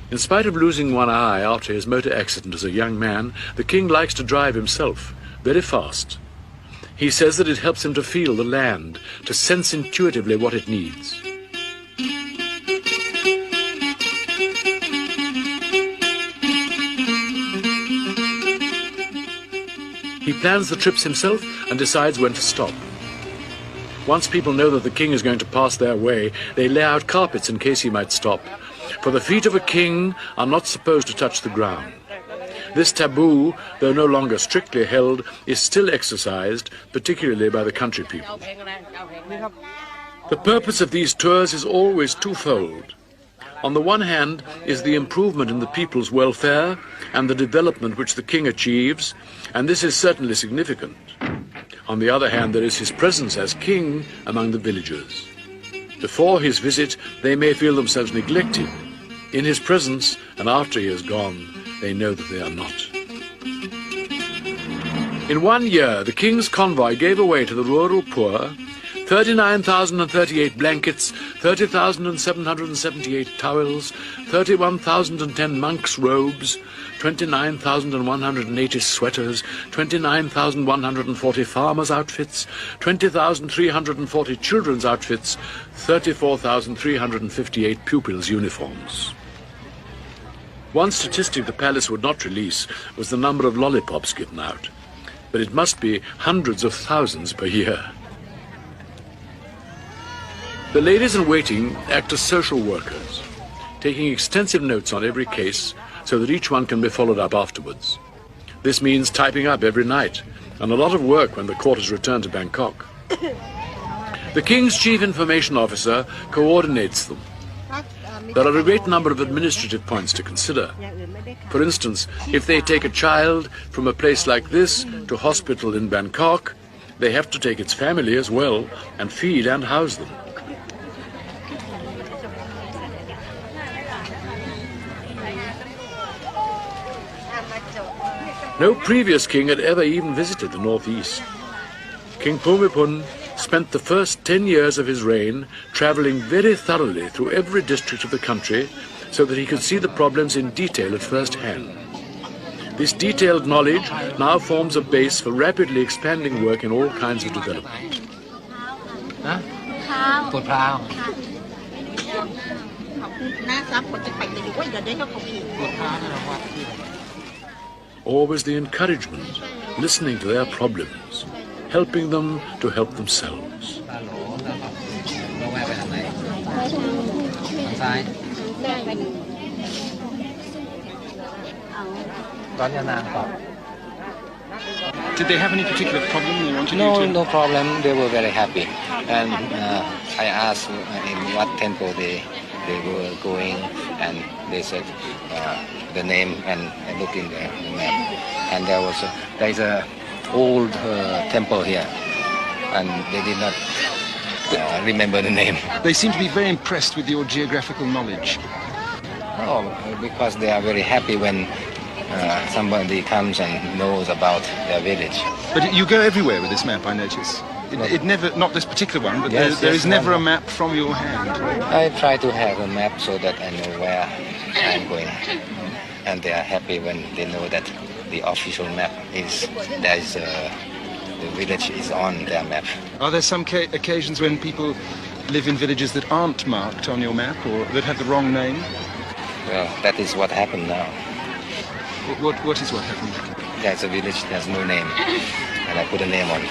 In spite of losing one eye after his motor accident as a young man, the king likes to drive himself, very fast. He says that it helps him to feel the land, to sense intuitively what it needs. He plans the trips himself and decides when to stop. Once people know that the king is going to pass their way, they lay out carpets in case he might stop. For the feet of a king are not supposed to touch the ground. This taboo, though no longer strictly held, is still exercised, particularly by the country people. The purpose of these tours is always twofold. On the one hand is the improvement in the people's welfare and the development which the king achieves, and this is certainly significant. On the other hand, there is his presence as king among the villagers. Before his visit, they may feel themselves neglected. In his presence, and after he has gone, they know that they are not. In 1 year, the king's convoy gave away to the rural poor 39,038 blankets, 30,778 towels, 31,010 monks' robes, 29,180 sweaters, 29,140 farmers' outfits, 20,340 children's outfits, 34,358 pupils' uniforms. One statistic the palace would not release was the number of lollipops given out, but it must be hundreds of thousands per year. The ladies-in-waiting act as social workers, taking extensive notes on every case so that each one can be followed up afterwards. This means typing up every night, and a lot of work when the court is returned to Bangkok. The King's Chief Information Officer coordinates them. There are a great number of administrative points to consider. For instance, if they take a child from a place like this to hospital in Bangkok, they have to take its family as well and feed and house them. No previous king had ever even visited the northeast. King Bhumibol spent the first 10 years of his reign traveling very thoroughly through every district of the country so that he could see the problems in detail at first hand. This detailed knowledge now forms a base for rapidly expanding work in all kinds of development. Always the encouragement, listening to their problems, helping them to help themselves. Did they have any particular problem they wanted you to? No problem. They were very happy. And I asked in what temple they were going, and they said the name, and I looked in the map. And there is a old temple here, and they did not remember the name. They seem to be very impressed with your geographical knowledge. Oh, because they are very happy when somebody comes and knows about their village. But you go everywhere with this map, I notice. It never, not this particular one, but there is never a map from your hand. I try to have a map so that I know where I'm going. And they are happy when they know that the official map is, the village is on their map. Are there some occasions when people live in villages that aren't marked on your map or that have the wrong name? Well, that is what happened now. What is what happened? There's a village that has no name, and I put a name on it.